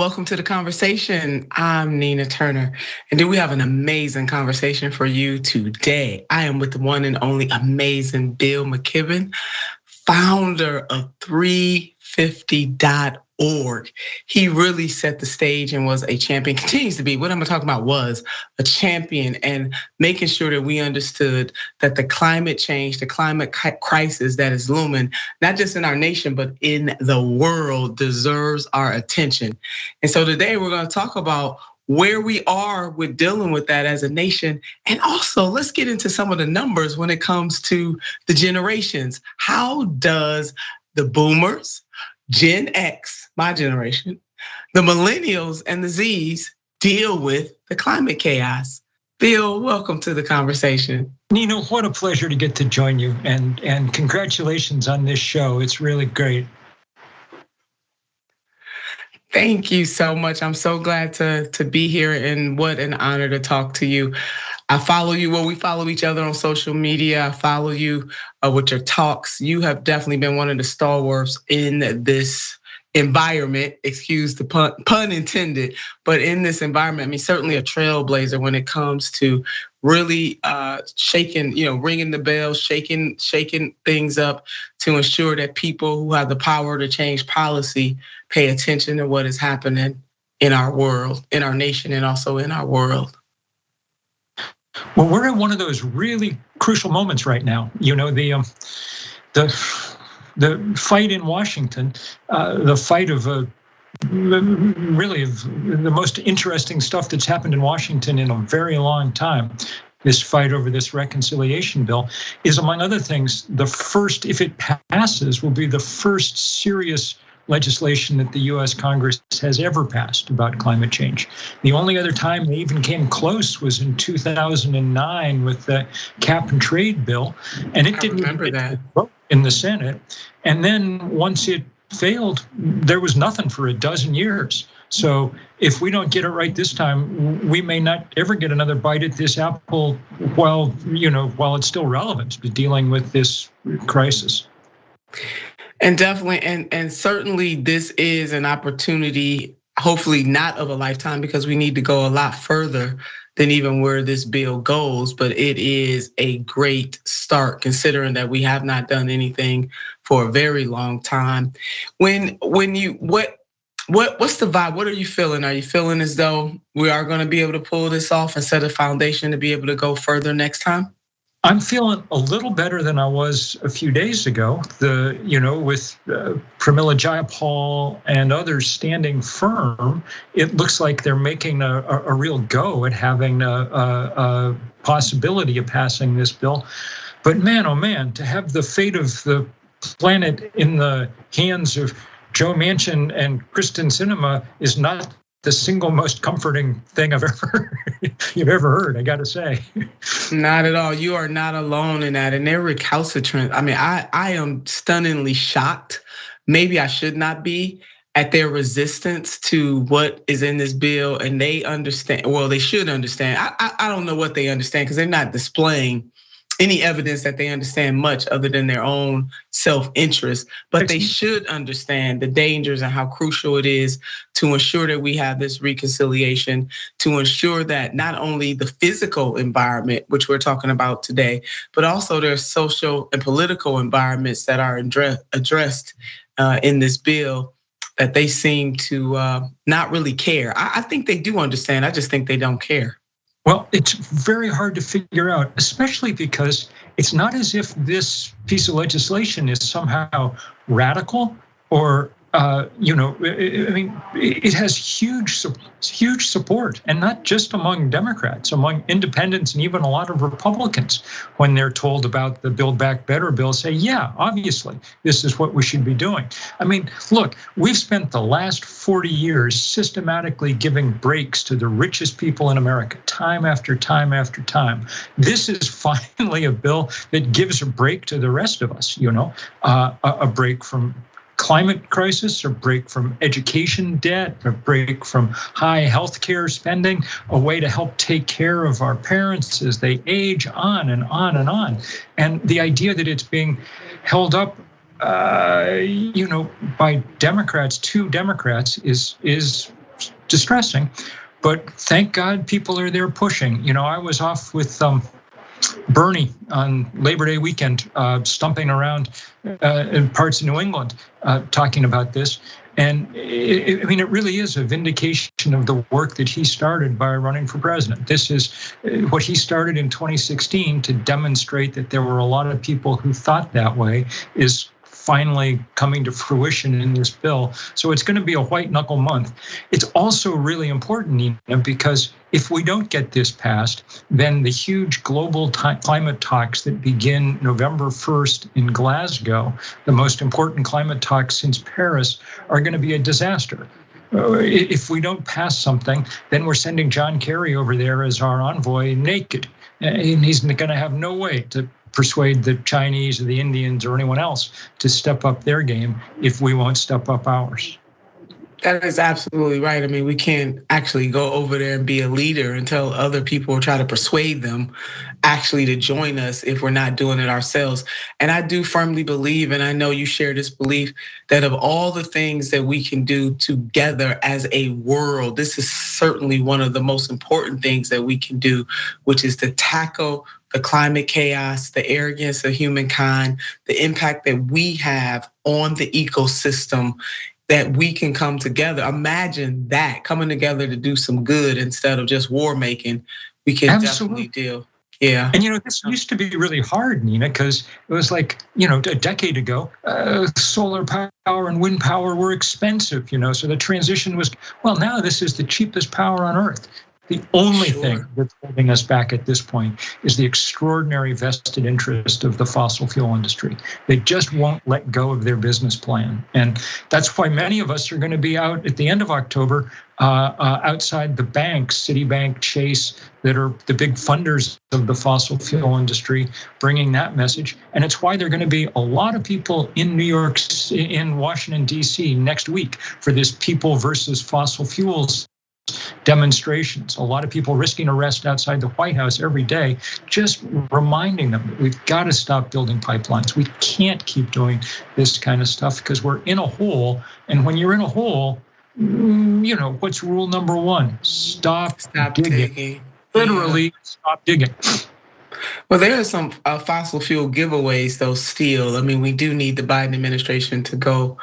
Welcome to the conversation. I'm Nina Turner, and do we have an amazing conversation for you today? I am with the one and only amazing Bill McKibben, founder of 350.org. He really set the stage and was a champion, continues to be. What I'm gonna talk about was a champion and making sure that we understood that the climate change, the climate crisis that is looming, not just in our nation, but in the world, deserves our attention. And so today we're gonna talk about where we are with dealing with that as a nation. And also let's get into some of the numbers when it comes to the generations. How does the boomers, Gen X, my generation, the millennials and the Zs deal with the climate chaos? Bill, welcome to the conversation. Nina, what a pleasure to get to join you, and congratulations on this show. It's really great. Thank you so much. I'm so glad to be here, and what an honor to talk to you. I follow you. Well, we follow each other on social media. I follow you with your talks. You have definitely been one of the stalwarts in this environment, excuse the pun intended, but in this environment, I mean, certainly a trailblazer when it comes to really shaking, ringing the bell, shaking things up to ensure that people who have the power to change policy pay attention to what is happening in our world, in our nation, and also in our world. Well, we're in one of those really crucial moments right now. The fight in Washington, the fight of really of the most interesting stuff that's happened in Washington in a very long time. This fight over this reconciliation bill is, among other things, the first, if it passes, will be the first serious legislation that the US Congress has ever passed about climate change. The only other time they even came close was in 2009 with the cap and trade bill, and it didn't even vote in the Senate. And then once it failed, there was nothing for a dozen years. So if we don't get it right this time, we may not ever get another bite at this apple while it's still relevant to dealing with this crisis. And definitely, and certainly this is an opportunity, hopefully not of a lifetime, because we need to go a lot further than even where this bill goes, but it is a great start considering that we have not done anything for a very long time. What's the vibe? What are you feeling? Are you feeling as though we are going to be able to pull this off and set a foundation to be able to go further next time? I'm feeling a little better than I was a few days ago. With Pramila Jayapal and others standing firm, it looks like they're making a real go at having a possibility of passing this bill. But man, oh man, to have the fate of the planet in the hands of Joe Manchin and Kristen Sinema is not the single most comforting thing you've ever heard, I gotta say. Not at all. You are not alone in that. And they're recalcitrant. I mean, I am stunningly shocked. Maybe I should not be, at their resistance to what is in this bill. And they understand, well, they should understand. I don't know what they understand because they're not displaying any evidence that they understand much other than their own self-interest, but they should understand the dangers and how crucial it is to ensure that we have this reconciliation, to ensure that not only the physical environment, which we're talking about today, but also their social and political environments that are addressed in this bill, that they seem to not really care. I think they do understand, I just think they don't care. Well, it's very hard to figure out, especially because it's not as if this piece of legislation is somehow radical or, it has huge support, and not just among Democrats, among independents and even a lot of Republicans. When they're told about the Build Back Better bill, say, yeah, obviously, this is what we should be doing. I mean, look, we've spent the last 40 years systematically giving breaks to the richest people in America, time after time after time. This is finally a bill that gives a break to the rest of us, a break from climate crisis, a break from education debt, a break from high healthcare spending, a way to help take care of our parents as they age, on and on and on. And the idea that it's being held up, by Democrats, two Democrats, is distressing. But thank God people are there pushing. I was off with Bernie on Labor Day weekend, stumping around in parts of New England, talking about this. And it really is a vindication of the work that he started by running for president. This is what he started in 2016 to demonstrate that there were a lot of people who thought that way is finally coming to fruition in this bill. So it's going to be a white knuckle month. It's also really important, Nina, because if we don't get this passed, then the huge global climate talks that begin November 1st in Glasgow, the most important climate talks since Paris, are going to be a disaster. If we don't pass something, then we're sending John Kerry over there as our envoy naked. And he's going to have no way to persuade the Chinese or the Indians or anyone else to step up their game if we won't step up ours. That is absolutely right. I mean, we can't actually go over there and be a leader and tell other people or try to persuade them actually to join us if we're not doing it ourselves. And I do firmly believe, and I know you share this belief, that of all the things that we can do together as a world, this is certainly one of the most important things that we can do, which is to tackle the climate chaos, the arrogance of humankind, the impact that we have on the ecosystem, that we can come together. Imagine that, coming together to do some good instead of just war making. We can definitely deal. Yeah. And this used to be really hard, Nina, because it was like, a decade ago, solar power and wind power were expensive, so the transition was, well, now this is the cheapest power on earth. The only thing that's holding us back at this point is the extraordinary vested interest of the fossil fuel industry. They just won't let go of their business plan. And that's why many of us are going to be out at the end of October outside the banks, Citibank, Chase, that are the big funders of the fossil fuel industry, bringing that message. And it's why there are going to be a lot of people in New York, in Washington, D.C. next week for this people versus fossil fuels demonstrations. A lot of people risking arrest outside the White House every day, just reminding them that we've got to stop building pipelines. We can't keep doing this kind of stuff because we're in a hole. And when you're in a hole, what's rule number one? Stop digging. Literally, stop digging. Well, there are some fossil fuel giveaways, though, still. I mean, we do need the Biden administration to go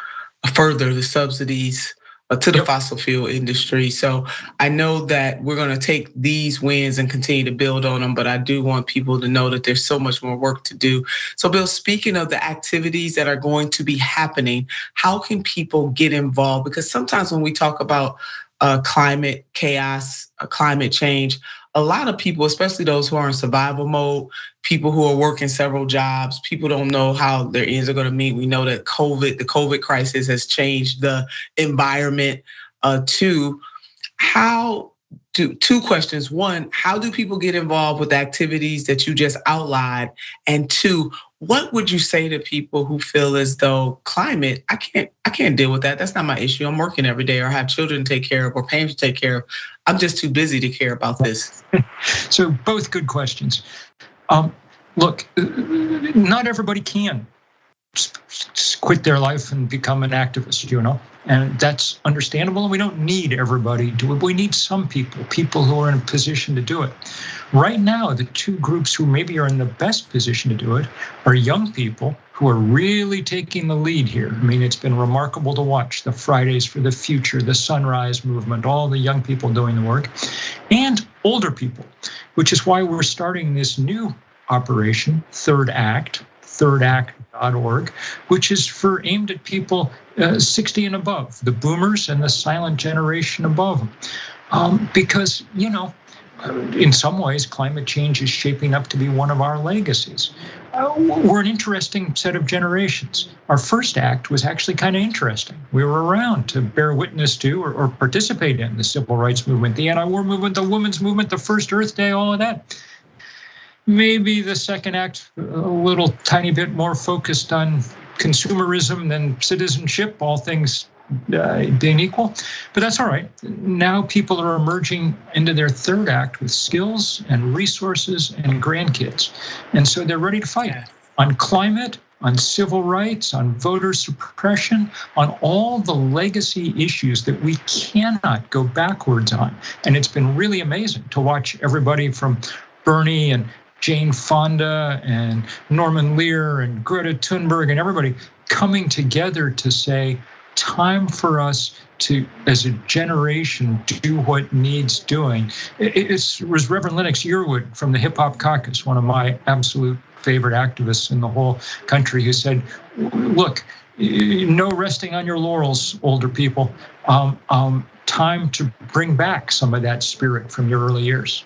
further the subsidies to the fossil fuel industry. So I know that we're going to take these wins and continue to build on them, but I do want people to know that there's so much more work to do. So Bill, speaking of the activities that are going to be happening, how can people get involved? Because sometimes when we talk about climate chaos, climate change, a lot of people, especially those who are in survival mode, people who are working several jobs, people don't know how their ends are going to meet. We know that the COVID crisis has changed the environment. Two questions. One, how do people get involved with activities that you just outlined? And two, what would you say to people who feel as though climate, I can't deal with that. That's not my issue. I'm working every day, or I have children to take care of, or parents to take care of. I'm just too busy to care about this. So both good questions. Look, not everybody can quit their life and become an activist, and that's understandable. And we don't need everybody to do it. We need some people who are in a position to do it. Right now, the two groups who maybe are in the best position to do it are young people who are really taking the lead here. I mean, it's been remarkable to watch the Fridays for the Future, the Sunrise Movement, all the young people doing the work, and older people, which is why we're starting this new operation, Third Act, thirdact.org, which is aimed at people 60 and above, the boomers and the silent generation above them. Because, in some ways, climate change is shaping up to be one of our legacies. We're an interesting set of generations. Our first act was actually kind of interesting. We were around to bear witness to or participate in the civil rights movement, the anti-war movement, the women's movement, the first Earth Day, all of that. Maybe the second act, a little tiny bit more focused on consumerism than citizenship, all things being equal, but that's all right. Now people are emerging into their third act with skills and resources and grandkids. And so they're ready to fight on climate, on civil rights, on voter suppression, on all the legacy issues that we cannot go backwards on. And it's been really amazing to watch everybody from Bernie and Jane Fonda and Norman Lear and Greta Thunberg and everybody coming together to say, time for us to, as a generation, do what needs doing. It was Reverend Lennox Yearwood from the Hip Hop Caucus, one of my absolute favorite activists in the whole country, who said, look, no resting on your laurels, older people. Time to bring back some of that spirit from your early years.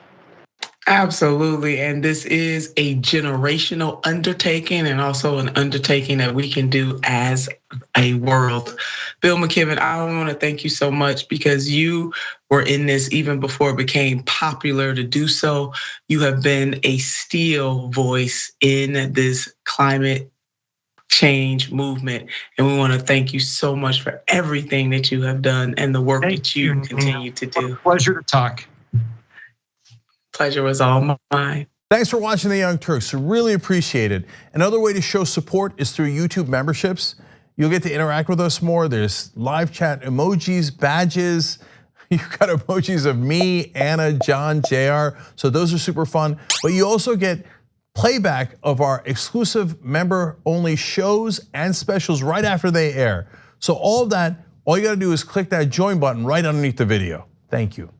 Absolutely. And this is a generational undertaking and also an undertaking that we can do as a world. Bill McKibben, I want to thank you so much because you were in this even before it became popular to do so. You have been a steel voice in this climate change movement. And we want to thank you so much for everything that you have done and the work that you continue to do. Pleasure to talk. Pleasure was all mine. Thanks for watching The Young Turks. Really appreciate it. Another way to show support is through YouTube memberships. You'll get to interact with us more. There's live chat emojis, badges. You've got emojis of me, Anna, John, JR. So those are super fun. But you also get playback of our exclusive member-only shows and specials right after they air. So all of that, all you gotta do is click that join button right underneath the video. Thank you.